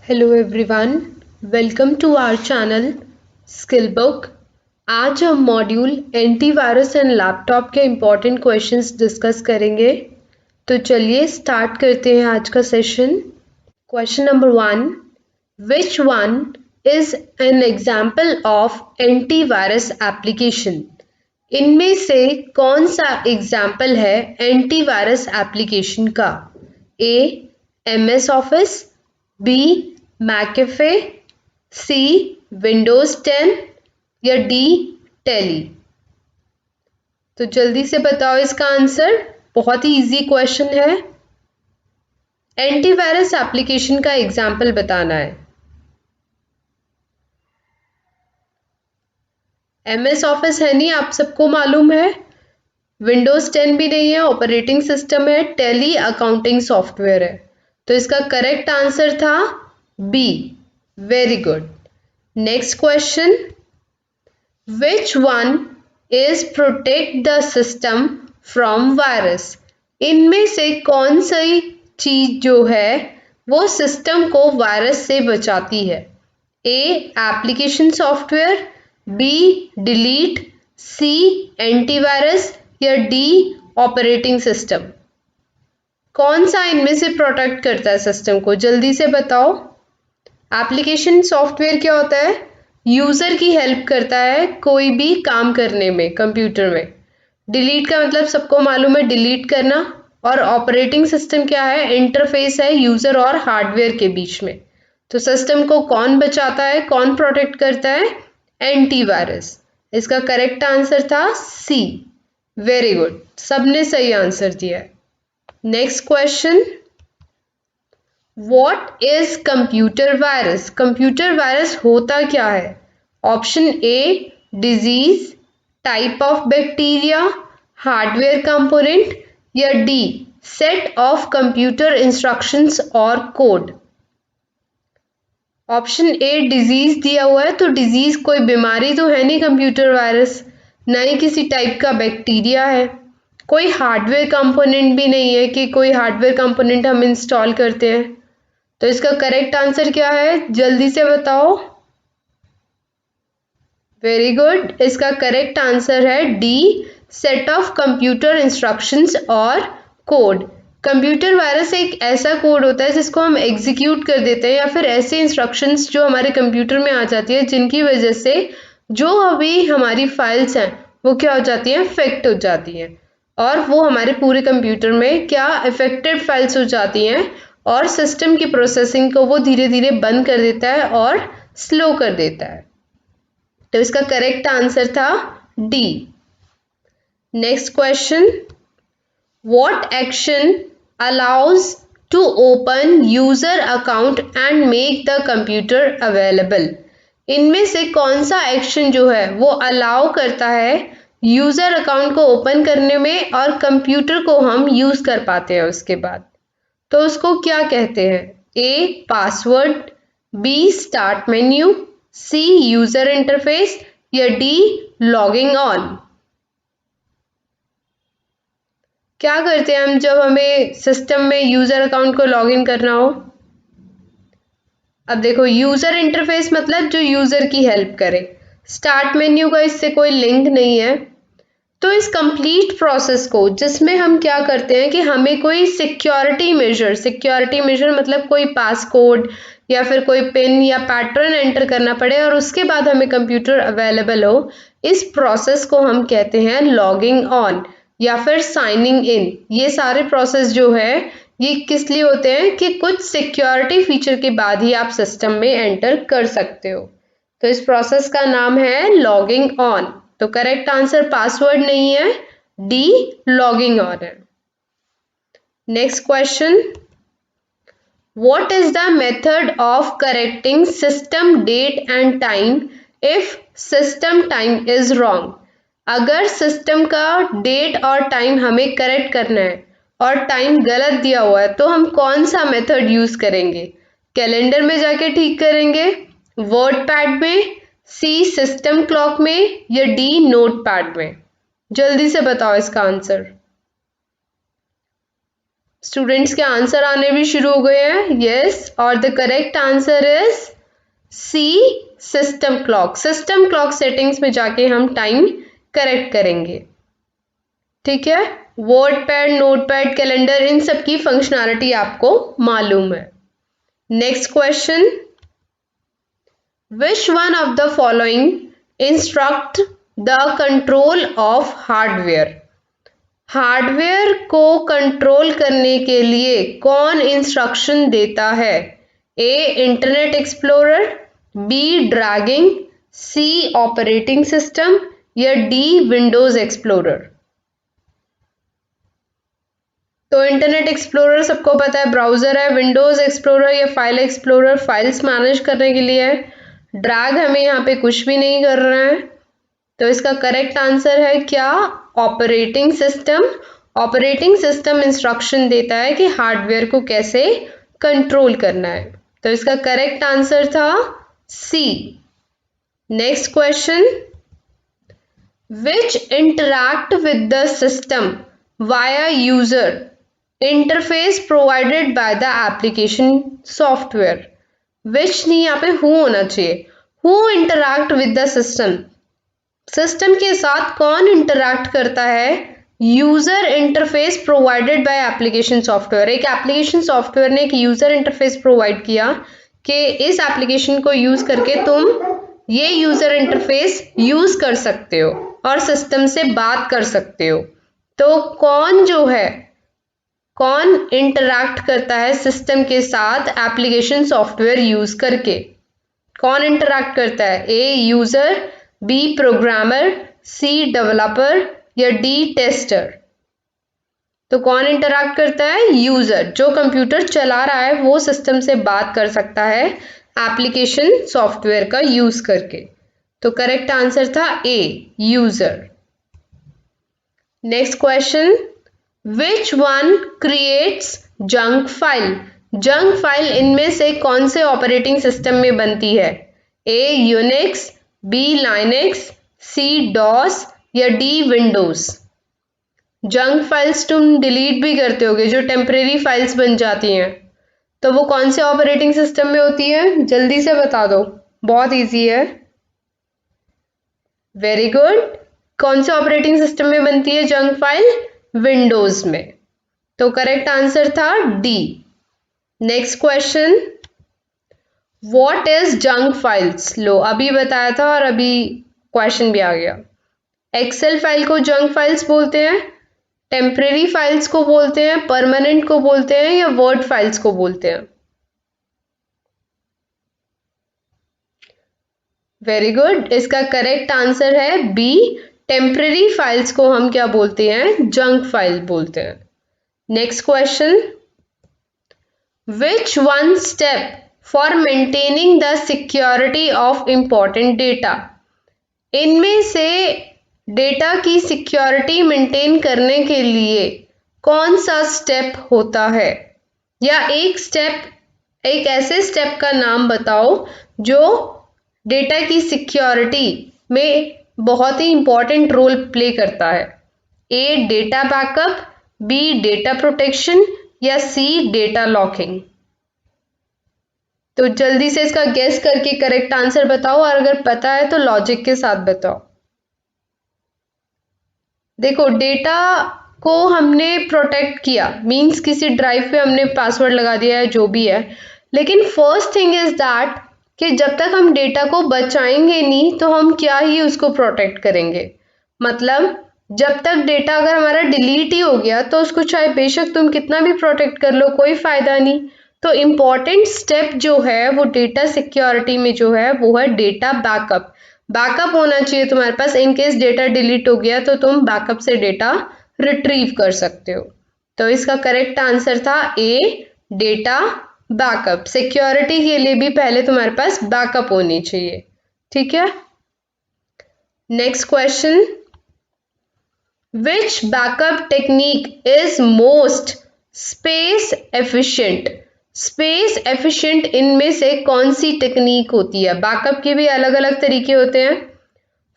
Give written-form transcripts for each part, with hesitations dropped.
Hello everyone, welcome to our channel skill book. आज हम module antivirus and laptop के important questions discuss करेंगे। तो चलिए स्टार्ट करते हैं आज का session. Question number 1, which one is an example of antivirus application? इनमें से कौन सा एग्जाम्पल है एंटीवायरस एप्लीकेशन का? A MS office, B McAfee, C Windows 10 या डी टेली। तो जल्दी से बताओ इसका आंसर। बहुत ही इजी क्वेश्चन है। एंटीवायरस एप्लीकेशन का एग्जाम्पल बताना है। MS ऑफिस है नहीं, आप सबको मालूम है। विंडोज 10 भी नहीं है, ऑपरेटिंग सिस्टम है। टेली अकाउंटिंग सॉफ्टवेयर है। तो इसका करेक्ट आंसर था B. Very good. Next question, which one is protect the system from virus? इनमें से कौन सी चीज जो है वो सिस्टम को वायरस से बचाती है? ए एप्लीकेशन सॉफ्टवेयर, बी डिलीट, सी एंटीवायरस या डी ऑपरेटिंग सिस्टम। कौन सा इनमें से प्रोटेक्ट करता है सिस्टम को? जल्दी से बताओ। एप्लीकेशन सॉफ्टवेयर क्या होता है? यूजर की हेल्प करता है कोई भी काम करने में कंप्यूटर में। डिलीट का मतलब सबको मालूम है, डिलीट करना। और ऑपरेटिंग सिस्टम क्या है? इंटरफेस है यूजर और हार्डवेयर के बीच में। तो सिस्टम को कौन बचाता है, कौन प्रोटेक्ट करता है? एंटीवायरस। इसका करेक्ट आंसर था सी। वेरी गुड, सबने सही आंसर दिया है। Next question, what is computer virus? Computer virus होता क्या है? Option A disease, type of bacteria, hardware component या D set of computer instructions और कोड। ऑप्शन ए डिजीज दिया हुआ है, तो डिजीज कोई बीमारी तो है नहीं कंप्यूटर वायरस, ना ही किसी टाइप का बैक्टीरिया है। कोई हार्डवेयर कंपोनेंट भी नहीं है कि कोई हार्डवेयर कंपोनेंट हम इंस्टॉल करते हैं। तो इसका करेक्ट आंसर क्या है? जल्दी से बताओ। वेरी गुड, इसका करेक्ट आंसर है D set of computer instructions और कोड। कंप्यूटर वायरस एक ऐसा कोड होता है जिसको हम एग्जीक्यूट कर देते हैं, या फिर ऐसे इंस्ट्रक्शंस जो हमारे कंप्यूटर में आ जाती है जिनकी वजह से जो अभी हमारी फाइल्स हैं वो क्या हो जाती हैं? अफेक्ट हो जाती हैं। और वो हमारे पूरे कंप्यूटर में क्या अफेक्टेड फाइल्स हो जाती हैं और सिस्टम की प्रोसेसिंग को वो धीरे धीरे बंद कर देता है और स्लो कर देता है। तो इसका करेक्ट आंसर था D. Next question, what action allows to open user account and make the computer available? इनमें से कौन सा एक्शन जो है वो अलाउ करता है यूजर अकाउंट को ओपन करने में और कंप्यूटर को हम यूज कर पाते हैं उसके बाद? तो उसको क्या कहते हैं? A password, B start menu, C user interface या डी लॉगिंग ऑन। क्या करते हैं हम जब हमें सिस्टम में यूजर अकाउंट को लॉगिन करना हो? अब देखो, यूजर इंटरफेस मतलब जो यूजर की हेल्प करे। स्टार्ट मेन्यू का इससे कोई लिंक नहीं है। तो इस कंप्लीट प्रोसेस को जिसमें हम क्या करते हैं कि हमें कोई सिक्योरिटी मेजर मतलब कोई पास कोड या फिर कोई पिन या पैटर्न एंटर करना पड़े और उसके बाद हमें कंप्यूटर अवेलेबल हो, इस प्रोसेस को हम कहते हैं लॉगिंग ऑन या फिर साइनिंग इन। ये सारे प्रोसेस जो है ये किस लिए होते हैं कि कुछ सिक्योरिटी फीचर के बाद ही आप सिस्टम में एंटर कर सकते हो। तो इस प्रोसेस का नाम है लॉगिंग ऑन। तो करेक्ट आंसर पासवर्ड नहीं है, डी लॉगिंग ऑन है। Next question, what is the method of correcting system date and time if system time is wrong? अगर सिस्टम का डेट और टाइम हमें करेक्ट करना है और टाइम गलत दिया हुआ है तो हम कौन सा मेथड यूज करेंगे? कैलेंडर में जाके ठीक करेंगे, वर्ड पैड में, सी सिस्टम क्लॉक में या डी नोट पैड में? जल्दी से बताओ इसका आंसर। स्टूडेंट्स के आंसर आने भी शुरू हो गए हैं। यस, और the correct answer is C, system clock. System clock settings में जाके हम टाइम करेक्ट करेंगे। ठीक है, वर्डपैड, नोटपैड, कैलेंडर, इन सब की फंक्शनैलिटी आपको मालूम है। Next question, which one of the following instruct the control of hardware? Hardware को कंट्रोल करने के लिए कौन इंस्ट्रक्शन देता है? ए, इंटरनेट एक्सप्लोरर, बी, ड्रैगिंग, सी, ऑपरेटिंग सिस्टम, या डी, विंडोज एक्सप्लोरर। तो इंटरनेट एक्सप्लोरर सबको पता है ब्राउजर है, विंडोज एक्सप्लोरर या फाइल एक्सप्लोरर फाइल्स मैनेज करने के लिए है, ड्रैग हमें यहाँ पे कुछ भी नहीं कर रहा है। तो इसका करेक्ट आंसर है क्या? Operating system. Operating system instruction देता है कि हार्डवेयर को कैसे कंट्रोल करना है। तो इसका करेक्ट आंसर था C. Next question, which interact with the system via user interface provided by the application software. Which नहीं, यहाँ पे हु होना चाहिए। Who interact with the system, system के साथ कौन इंटरैक्ट करता है? User interface provided by application software. एक एप्लीकेशन सॉफ्टवेयर ने एक यूजर इंटरफेस प्रोवाइड किया कि इस एप्लीकेशन को यूज करके तुम ये यूजर इंटरफेस यूज कर सकते हो और सिस्टम से बात कर सकते हो। तो कौन जो है, कौन इंटरैक्ट करता है सिस्टम के साथ एप्लीकेशन सॉफ्टवेयर यूज करके? कौन इंटरैक्ट करता है? ए, यूजर, बी, प्रोग्रामर, सी, डेवलपर, या डी, टेस्टर। तो कौन इंटरैक्ट करता है? यूजर। जो कंप्यूटर चला रहा है वो सिस्टम से बात कर सकता है एप्लीकेशन सॉफ्टवेयर का यूज करके। तो करेक्ट आंसर था A, user. Next question, which one creates junk file? Junk file इनमें से कौन से ऑपरेटिंग सिस्टम में बनती है? A, Unix, B, Linux, C, DOS, या डी, विंडोज। जंक फाइल्स तुम डिलीट भी करते होगे, जो टेम्परेरी फाइल्स बन जाती हैं, तो वो कौन से ऑपरेटिंग सिस्टम में होती है? जल्दी से बता दो, बहुत इजी है। Very good. कौन से ऑपरेटिंग सिस्टम में बनती है जंक फाइल? विंडोज में। तो करेक्ट आंसर था D. Next question, what is junk files? लो, अभी बताया था और अभी क्वेश्चन भी आ गया। एक्सेल फाइल को जंक फाइल्स बोलते हैं, टेम्परेरी फाइल्स को बोलते हैं, परमानेंट को बोलते हैं, या वर्ड फाइल्स को बोलते हैं? Very good. इसका करेक्ट आंसर है बी, टेम्परेरी फाइल्स को हम क्या बोलते हैं? जंक फाइल बोलते हैं। Next question, which one step for maintaining the security of important data? इनमें से डेटा की सिक्योरिटी मेंटेन करने के लिए कौन सा स्टेप होता है? या एक स्टेप, एक ऐसे स्टेप का नाम बताओ जो डेटा की सिक्योरिटी में बहुत ही इंपॉर्टेंट रोल प्ले करता है। A, data backup, B, data protection, या सी, डेटा लॉकिंग। तो जल्दी से इसका गेस करके करेक्ट आंसर बताओ, और अगर पता है तो लॉजिक के साथ बताओ। देखो, डेटा को हमने प्रोटेक्ट किया, मींस किसी ड्राइव पे हमने पासवर्ड लगा दिया है, जो भी है, लेकिन फर्स्ट थिंग इज दैट कि जब तक हम डेटा को बचाएंगे नहीं तो हम क्या ही उसको प्रोटेक्ट करेंगे। मतलब जब तक डेटा अगर हमारा डिलीट ही हो गया तो उसको चाहे बेशक तुम कितना भी प्रोटेक्ट कर लो, कोई फायदा नहीं। तो इम्पॉर्टेंट स्टेप जो है वो डेटा सिक्योरिटी में जो है वो है डेटा बैकअप। बैकअप होना चाहिए तुम्हारे पास, इन केस डेटा डिलीट हो गया तो तुम बैकअप से डेटा रिट्रीव कर सकते हो। तो इसका करेक्ट आंसर था ए, डेटा बैकअप। सिक्योरिटी के लिए भी पहले तुम्हारे पास बैकअप होनी चाहिए। ठीक है, next question, which backup technique is most space efficient? Space efficient इनमें से कौन सी टेक्निक होती है? बैकअप के भी अलग अलग तरीके होते हैं,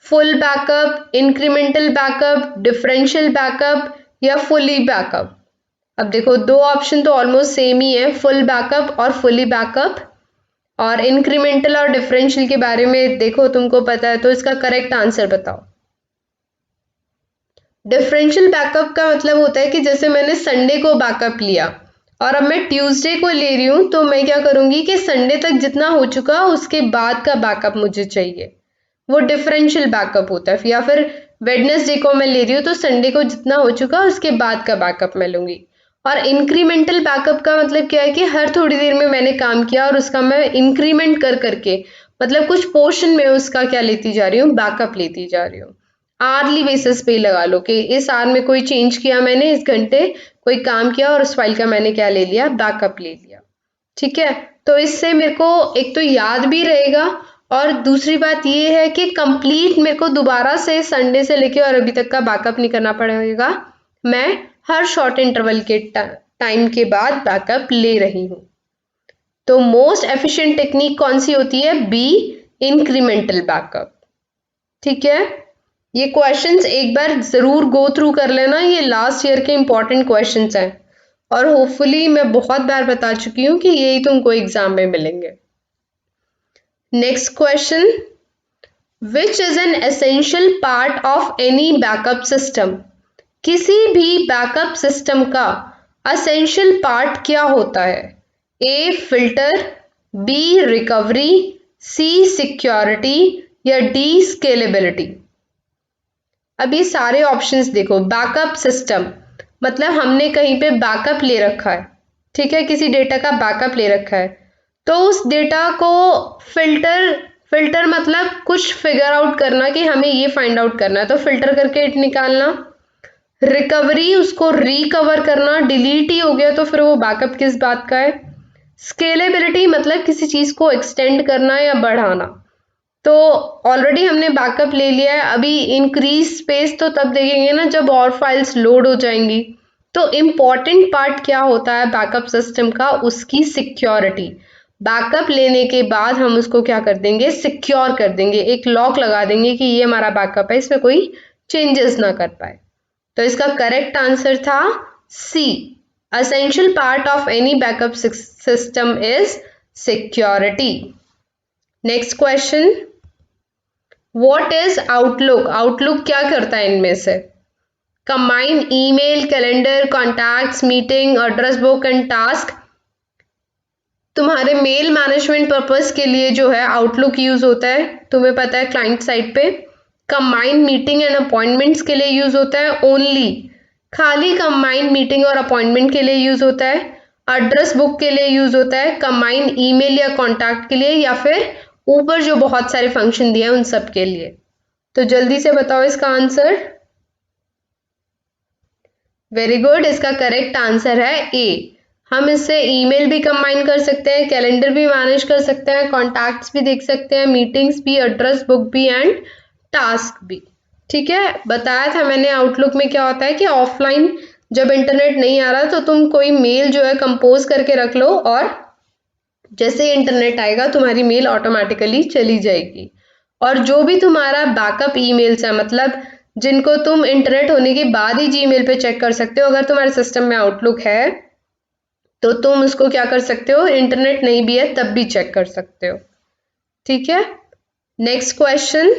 full backup, incremental backup, differential backup, या फुली बैकअप। अब देखो दो ऑप्शन तो ऑलमोस्ट सेम ही है, फुल बैकअप और फुली बैकअप। और इंक्रीमेंटल और डिफरेंशियल के बारे में देखो तुमको पता है, तो इसका करेक्ट आंसर बताओ। डिफरेंशियल बैकअप का मतलब होता है कि जैसे मैंने संडे को बैकअप लिया और अब मैं ट्यूसडे को ले रही हूँ, तो मैं क्या करूँगी कि संडे तक जितना हो चुका उसके बाद का बैकअप मुझे चाहिए, वो डिफरेंशियल बैकअप होता है। या फिर वेडनेसडे को मैं ले रही हूँ तो संडे को जितना हो चुका उसके बाद का बैकअप मैं लूँगी। और इंक्रीमेंटल बैकअप का मतलब क्या है कि हर थोड़ी देर में मैंने काम किया और उसका मैं इंक्रीमेंट कर करके, मतलब कुछ पोर्शन में उसका क्या लेती जा रही हूँ, बैकअप लेती जा रही हूँ। आरली बेसिस पे लगा लो कि इस आर में कोई चेंज किया मैंने, इस घंटे कोई काम किया और उस फाइल का मैंने क्या ले लिया, बैकअप ले लिया। ठीक है, तो इससे मेरे को एक तो याद भी रहेगा और दूसरी बात ये है कि कंप्लीट मेरे को दोबारा से संडे से लेके और अभी तक का बैकअप नहीं करना पड़ेगा, मैं हर शॉर्ट इंटरवल के टाइम के बाद बैकअप ले रही हूँ। तो मोस्ट एफिशिएंट टेक्निक कौन सी होती है, बी, इंक्रीमेंटल बैकअप। ठीक है, ये क्वेश्चंस एक बार जरूर गो थ्रू कर लेना, ये लास्ट ईयर के इंपॉर्टेंट क्वेश्चंस हैं और होपफुली मैं बहुत बार बता चुकी हूँ कि यही तुमको एग्जाम में मिलेंगे। Next question, which is an essential part of any backup system. किसी भी बैकअप सिस्टम का एसेंशियल पार्ट क्या होता है, ए फिल्टर, बी रिकवरी, सी सिक्योरिटी या डी स्केलेबिलिटी। अब ये सारे ऑप्शंस देखो, बैकअप सिस्टम मतलब हमने कहीं पे बैकअप ले रखा है, ठीक है, किसी डेटा का बैकअप ले रखा है, तो उस डेटा को फिल्टर मतलब कुछ फिगर आउट करना कि हमें ये फाइंड आउट करना है, तो फिल्टर करके इट निकालना। रिकवरी उसको रिकवर करना, डिलीट ही हो गया तो फिर वो बैकअप किस बात का है। स्केलेबिलिटी मतलब किसी चीज को एक्सटेंड करना या बढ़ाना, तो ऑलरेडी हमने बैकअप ले लिया है, अभी इंक्रीज स्पेस तो तब देखेंगे ना जब और फाइल्स लोड हो जाएंगी। तो इम्पॉर्टेंट पार्ट क्या होता है बैकअप सिस्टम का, उसकी सिक्योरिटी। बैकअप लेने के बाद हम उसको क्या कर देंगे, सिक्योर कर देंगे, एक लॉक लगा देंगे कि ये हमारा बैकअप है, इसमें कोई चेंजेस ना कर पाए। तो इसका करेक्ट आंसर था C, essential part of any backup system is security. Next question, what is Outlook. Outlook क्या करता है इनमें से, combine email, calendar, contacts, meeting, address book and task. तुम्हारे मेल मैनेजमेंट पर्पस के लिए जो है आउटलुक यूज होता है, तुम्हें पता है क्लाइंट साइड पे। कंबाइन मीटिंग एंड अपॉइंटमेंट्स के लिए यूज होता है ओनली, खाली कंबाइन मीटिंग और अपॉइंटमेंट के लिए यूज होता है। एड्रेस बुक के लिए यूज होता है, कंबाइन ईमेल या कॉन्टैक्ट के लिए, या फिर ऊपर जो बहुत सारे फंक्शन दिए हैं उन सब के लिए। तो जल्दी से बताओ इसका आंसर। वेरी गुड, इसका करेक्ट आंसर है ए। हम इससे ईमेल भी कंबाइन कर सकते हैं, कैलेंडर भी मैनेज कर सकते हैं, कॉन्टैक्ट्स भी देख सकते हैं, मीटिंग्स भी, एड्रेस बुक भी एंड टास्क भी। ठीक है, बताया था मैंने आउटलुक में क्या होता है कि ऑफलाइन जब इंटरनेट नहीं आ रहा तो तुम कोई मेल जो है कंपोज करके रख लो और जैसे इंटरनेट आएगा तुम्हारी मेल ऑटोमेटिकली चली जाएगी। और जो भी तुम्हारा बैकअप ईमेल्स है, मतलब जिनको तुम इंटरनेट होने के बाद ही जीमेल पे चेक कर सकते हो, अगर तुम्हारे सिस्टम में आउटलुक है तो तुम उसको क्या कर सकते हो, इंटरनेट नहीं भी है तब भी चेक कर सकते हो। ठीक है, next question,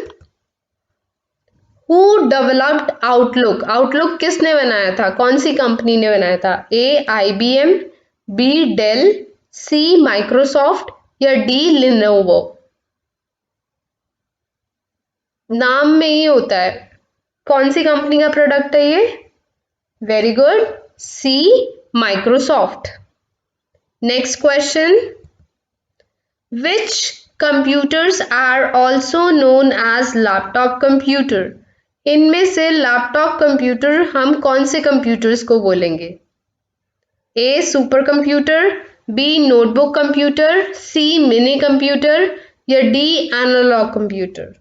who developed Outlook. Outlook किसने बनाया था, कौन सी कंपनी ने बनाया था, A IBM, B Dell, C Microsoft या डी लिनोवो। नाम में ही होता है, कौन सी कंपनी का प्रोडक्ट है ये, very good, C Microsoft. Next question, which computers are also known as laptop computer. इनमें से लैपटॉप कंप्यूटर हम कौन से कंप्यूटर्स को बोलेंगे, A super computer, B notebook computer, C mini computer या D analog computer.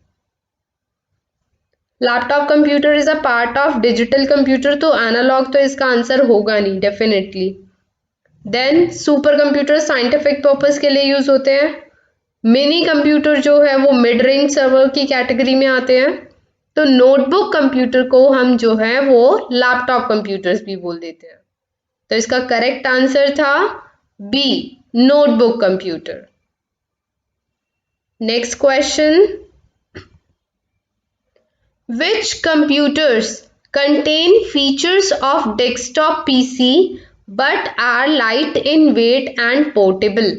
Laptop computer is a part of digital computer, तो analog तो इसका आंसर होगा नहीं definitely. Then super computer scientific purpose के लिए यूज होते हैं, मिनी कंप्यूटर जो है वो मिड रेंज सर्वर की कैटेगरी में आते हैं, तो नोटबुक कंप्यूटर को हम जो है वो लैपटॉप कंप्यूटर्स भी बोल देते हैं। तो इसका करेक्ट आंसर था B, notebook computer. Next question, which computers contain features of desktop PC but are light in weight and portable?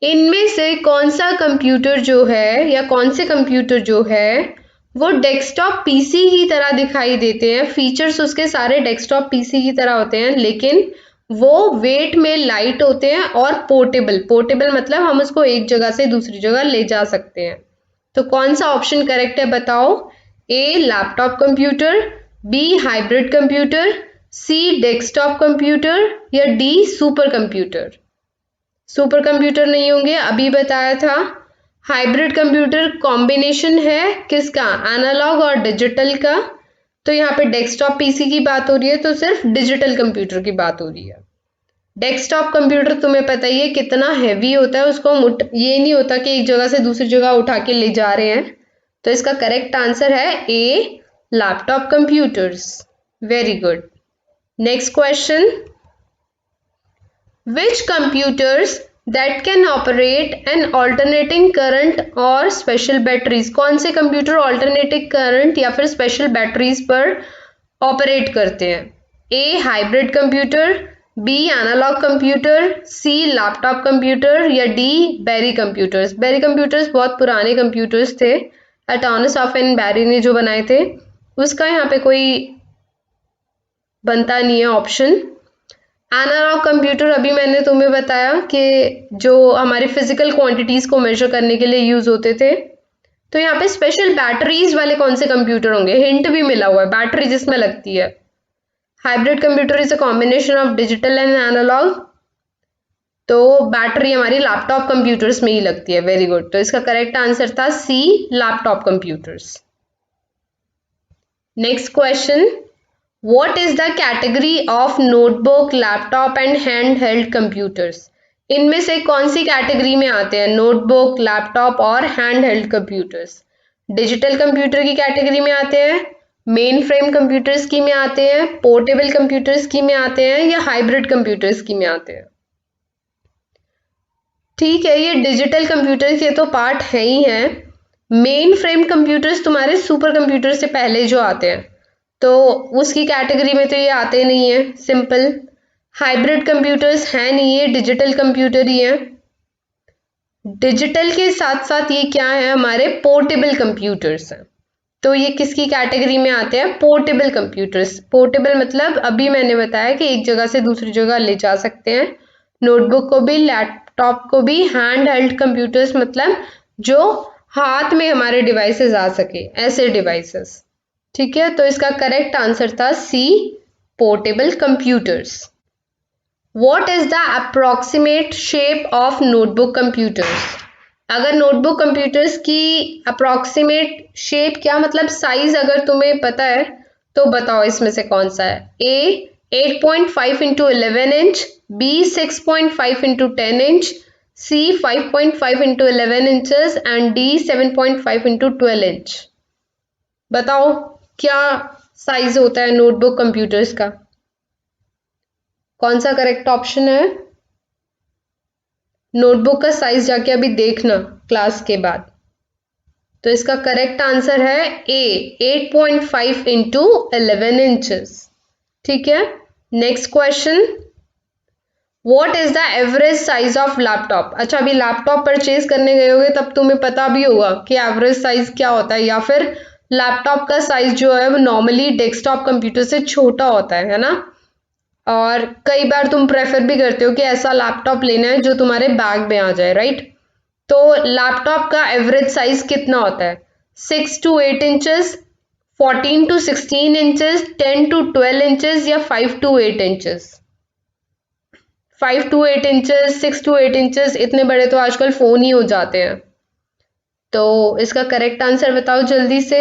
इनमें से कौन सा कंप्यूटर जो है या कौन से कंप्यूटर जो है वो डेस्कटॉप पीसी की तरह दिखाई देते हैं, फीचर्स उसके सारे डेस्कटॉप पीसी की तरह होते हैं, लेकिन वो वेट में लाइट होते हैं और पोर्टेबल। पोर्टेबल मतलब हम उसको एक जगह से दूसरी जगह ले जा सकते हैं। तो कौन सा ऑप्शन करेक्ट है बताओ? A laptop computer, B hybrid computer, C desktop computer या D super computer. Super computer नहीं होंगे, अभी बताया था। हाइब्रिड कंप्यूटर कॉम्बिनेशन है किसका? एनालॉग और डिजिटल का। तो यहाँ पे डेस्कटॉप पीसी की बात हो रही है, तो सिर्फ डिजिटल कंप्यूटर की बात हो रही है। डेस्कटॉप कंप्यूटर तुम्हें पता ही है कितना हैवी होता है, उसको ये नहीं होता कि एक जगह से दूसरी जगह उठा के ले जा रहे हैं। तो इसका करेक्ट आंसर है A laptop computers. Very good. Next question, which computers that can operate an alternating current और special batteries? कौन से कंप्यूटर alternating current या फिर special batteries पर ऑपरेट करते हैं? A hybrid computer, B analog computer, C laptop computer या D berry computers. Berry computers बहुत पुराने कंप्यूटर्स थे, टॉमस एंड बैरी ने जो बनाए थे, उसका यहाँ पे कोई बनता नहीं है ऑप्शन। एनालॉग कंप्यूटर अभी मैंने तुम्हें बताया कि जो हमारी फिजिकल क्वांटिटीज को मेजर करने के लिए यूज होते थे। तो यहाँ पे स्पेशल बैटरीज वाले कौन से कंप्यूटर होंगे? हिंट भी मिला हुआ है, बैटरी जिसमें लगती है। Hybrid computer is a combination of digital and analog, तो बैटरी हमारी लैपटॉप कंप्यूटर्स में ही लगती है। Very good. तो इसका करेक्ट आंसर था C laptop computers. Next question, What is the category of notebook, laptop and handheld computers? इनमें से कौन सी कैटेगरी में आते हैं नोटबुक, लैपटॉप और हैंडहेल्ड कंप्यूटर्स? डिजिटल कंप्यूटर की कैटेगरी में आते हैं, मेन फ्रेम कंप्यूटर्स की में आते हैं, पोर्टेबल कंप्यूटर्स की में आते हैं या हाइब्रिड कंप्यूटर्स की में आते हैं? ठीक है, ये डिजिटल कंप्यूटर के तो पार्ट है ही हैं। मेन फ्रेम कंप्यूटर्स तुम्हारे सुपर कंप्यूटर से पहले जो आते हैं, तो उसकी कैटेगरी में तो ये आते नहीं है, सिंपल। हाइब्रिड कंप्यूटर्स हैं नहीं, ये डिजिटल कंप्यूटर ही है। डिजिटल के साथ साथ ये क्या है? हमारे पोर्टेबल कंप्यूटर्स हैं। तो ये किसकी कैटेगरी में आते हैं? Portable computers. पोर्टेबल मतलब अभी मैंने बताया कि एक जगह से दूसरी जगह ले जा सकते हैं। नोटबुक को भी, लैपटॉप को भी। हैंड हेल्ड कंप्यूटर्स मतलब जो हाथ में हमारे डिवाइसेस आ सके, ऐसे डिवाइसेस। ठीक है, तो इसका करेक्ट आंसर था C portable computers. What is the approximate shape of notebook computers? अगर नोटबुक कंप्यूटर्स की अप्रोक्सीमेट शेप क्या मतलब साइज अगर तुम्हें पता है तो बताओ इसमें से कौन सा है? A 8.5 into 11 inch, B 6.5 into 10 inch, C 5.5 into 11 inches and D 7.5 into 12 inch. बताओ क्या साइज होता है नोटबुक कंप्यूटर्स का? कौन सा करेक्ट ऑप्शन है? नोटबुक का साइज जाके अभी देखना क्लास के बाद। तो इसका करेक्ट आंसर है ए 8.5 इंटू 11 इंचेस। ठीक है, next question, what is the average size of laptop? अच्छा, अभी लैपटॉप परचेज करने गए होगे तब तुम्हें पता भी होगा कि एवरेज साइज क्या होता है, या फिर लैपटॉप का साइज जो है वो नॉर्मली डेस्कटॉप कंप्यूटर से छोटा होता है ना। और कई बार तुम प्रेफर भी करते हो कि ऐसा लैपटॉप लेना है जो तुम्हारे बैग में आ जाए, राइट? तो लैपटॉप का एवरेज साइज कितना होता है? 6 to 8 inches, 14 to 16 inches, 10 to 12 inches या 5 to 8 inches? 5 to 8 inches, 6 to 8 inches, इतने बड़े तो आजकल फोन ही हो जाते हैं। तो इसका करेक्ट आंसर बताओ जल्दी से।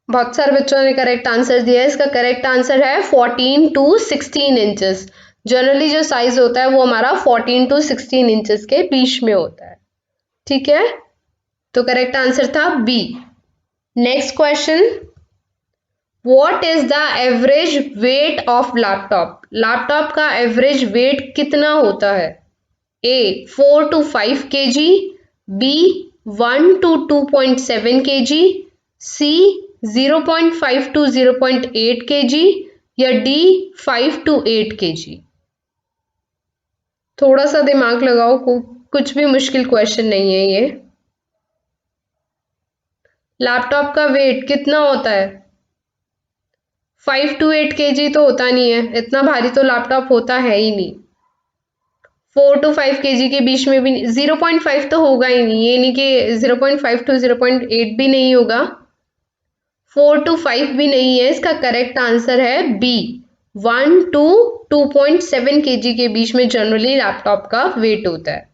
बहुत सारे बच्चों ने करेक्ट आंसर दिया है। इसका करेक्ट आंसर है 14 to 16 इंचेस। जनरली जो साइज होता है वो हमारा 14 to 16 इंचेस के बीच में होता है। ठीक है, तो करेक्ट आंसर था B. Next question, What is the average weight of laptop? Laptop का एवरेज वेट कितना होता है? A 4 to 5 kg, B 1 to 2.7 kg, C 0.5 to 0.8 kg या D 5 to 8 kg। थोड़ा सा दिमाग लगाओ, कुछ भी मुश्किल क्वेश्चन नहीं है ये। लैपटॉप का वेट कितना होता है? 5 to 8 kg तो होता नहीं है, इतना भारी तो लैपटॉप होता है ही नहीं। 4 to 5 kg के बीच में भी 0.5 तो होगा ही नहीं, ये नहीं कि 0.5 to 0.8 भी नहीं होगा, 4 to 5 भी नहीं है। इसका करेक्ट आंसर है बी 1 to 2.7 kg के बीच में जनरली लैपटॉप का वेट होता है।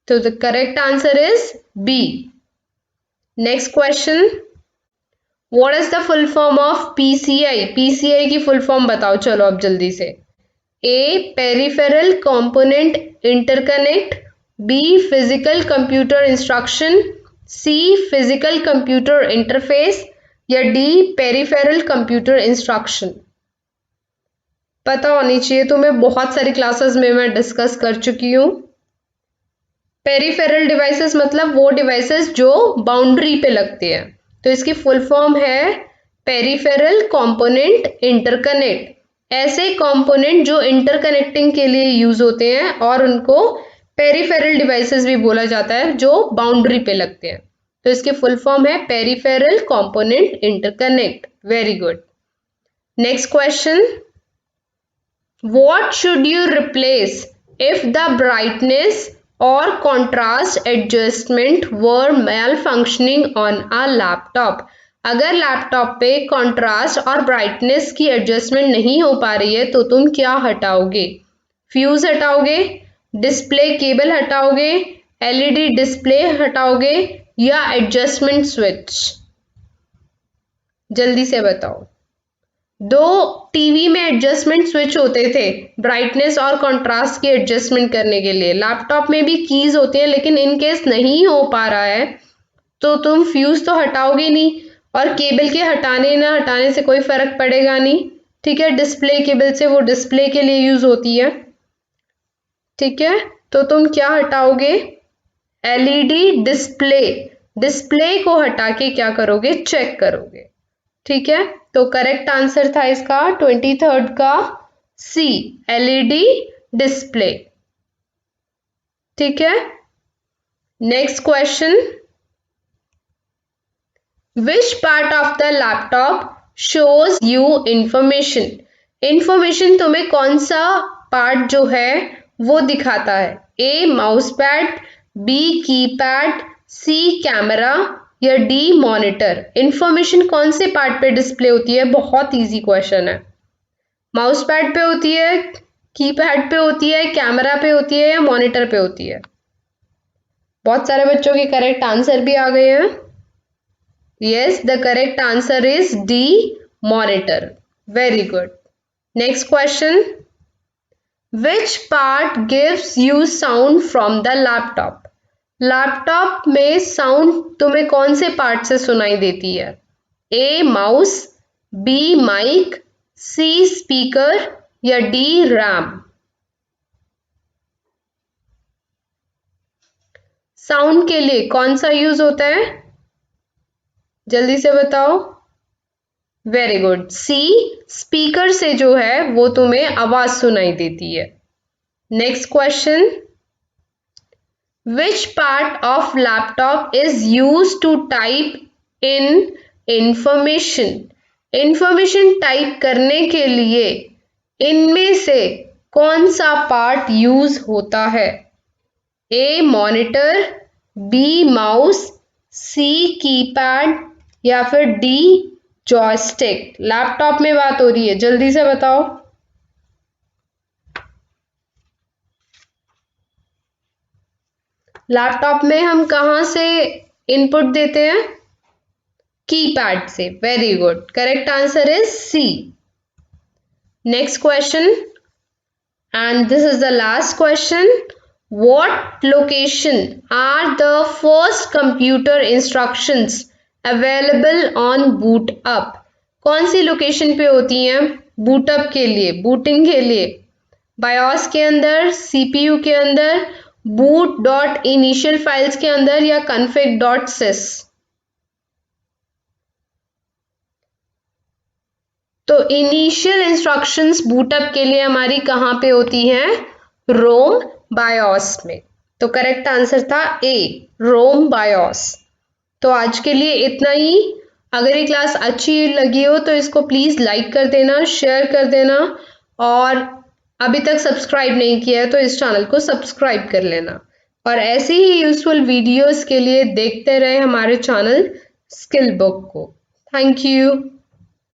तो the correct answer is B. Next question, what is the full form of PCI? PCI की फुल फॉर्म बताओ चलो अब जल्दी से। A peripheral component interconnect, B physical computer instruction, C physical computer interface या डी पेरिफेरल कंप्यूटर इंस्ट्रक्शन। पता होनी चाहिए तुम्हें, बहुत सारी क्लासेस में मैं डिस्कस कर चुकी हूँ। पेरिफेरल डिवाइसेस मतलब वो डिवाइसेस जो बाउंड्री पे लगते हैं, तो इसकी फुल फॉर्म है पेरिफेरल कंपोनेंट इंटरकनेक्ट। ऐसे कंपोनेंट जो इंटरकनेक्टिंग के लिए यूज होते हैं और उनको पेरिफेरल डिवाइसेस भी बोला जाता है जो बाउंड्री पे लगते हैं। तो इसकी फुल फॉर्म है peripheral component interconnect. Very good. Next question, what should you replace if the brightness और contrast adjustment were malfunctioning on a laptop? अगर लैपटॉप पे कॉन्ट्रास्ट और ब्राइटनेस की एडजस्टमेंट नहीं हो पा रही है तो तुम क्या हटाओगे? फ्यूज हटाओगे, डिस्प्ले केबल हटाओगे, एलईडी डिस्प्ले हटाओगे या एडजस्टमेंट स्विच? जल्दी से बताओ। दो टीवी में एडजस्टमेंट स्विच होते थे ब्राइटनेस और कंट्रास्ट की एडजस्टमेंट करने के लिए। लैपटॉप में भी कीज होती हैं, लेकिन इन केस नहीं हो पा रहा है तो तुम फ्यूज तो हटाओगे नहीं, और केबल के हटाने ना हटाने से कोई फर्क पड़ेगा नहीं। ठीक है, डिस्प्ले केबल से वो डिस्प्ले के लिए यूज होती है। ठीक है, तो तुम क्या हटाओगे? LED display. डिस्प्ले को हटा के क्या करोगे? चेक करोगे। ठीक है, तो करेक्ट आंसर था इसका 23rd का सी, एलईडी डिस्प्ले। ठीक है, next question, which part of the laptop shows you information? Information तुम्हें कौन सा पार्ट जो है वो दिखाता है? A mouse pad, B keypad, C camera या डी मॉनिटर? इंफॉर्मेशन कौन से पार्ट पे डिस्प्ले होती है? बहुत इजी क्वेश्चन है। माउस पैड पे होती है, कीपैड पे होती है, कैमरा पे होती है या मॉनिटर पे होती है? बहुत सारे बच्चों के करेक्ट आंसर भी आ गए हैं। Yes, the correct answer is D, monitor. Very good. Next question, which part gives you sound from the laptop? Laptop में साउंड तुम्हें कौन से पार्ट से सुनाई देती है? A mouse, B mic, C speaker या डी रैम? साउंड के लिए कौन सा यूज होता है? जल्दी से बताओ। वेरी गुड, सी, स्पीकर से जो है वो तुम्हें आवाज सुनाई देती है। Next question, which part of laptop is used to type in information? information type करने के लिए इनमें से कौन सा पार्ट यूज होता है? A monitor, B mouse, C keypad या फिर डी जॉयस्टिक? लैपटॉप में बात हो रही है, जल्दी से बताओ। लैपटॉप में हम कहाँ से इनपुट देते हैं? कीपैड से। Very good, correct answer is C. Next question, and this is the last question, what location are the first computer instructions available on boot up? कौन सी लोकेशन पे होती हैं? बूटअप के लिए, बूटिंग के लिए। बायोस के अंदर, सीपीयू के अंदर, बूट डॉट इनिशियल फाइल्स के अंदर या config डॉट sys। तो इनिशियल इंस्ट्रक्शंस बूटअप के लिए हमारी कहाँ पे होती हैं? रोम बायोस में। तो करेक्ट आंसर था ए, रोम बायोस। तो आज के लिए इतना ही। अगर ये क्लास अच्छी लगी हो तो इसको प्लीज़ लाइक कर देना, शेयर कर देना, और अभी तक सब्सक्राइब नहीं किया है तो इस चैनल को सब्सक्राइब कर लेना। और ऐसे ही यूजफुल वीडियोस के लिए देखते रहे हमारे चैनल स्किल बुक को। Thank you.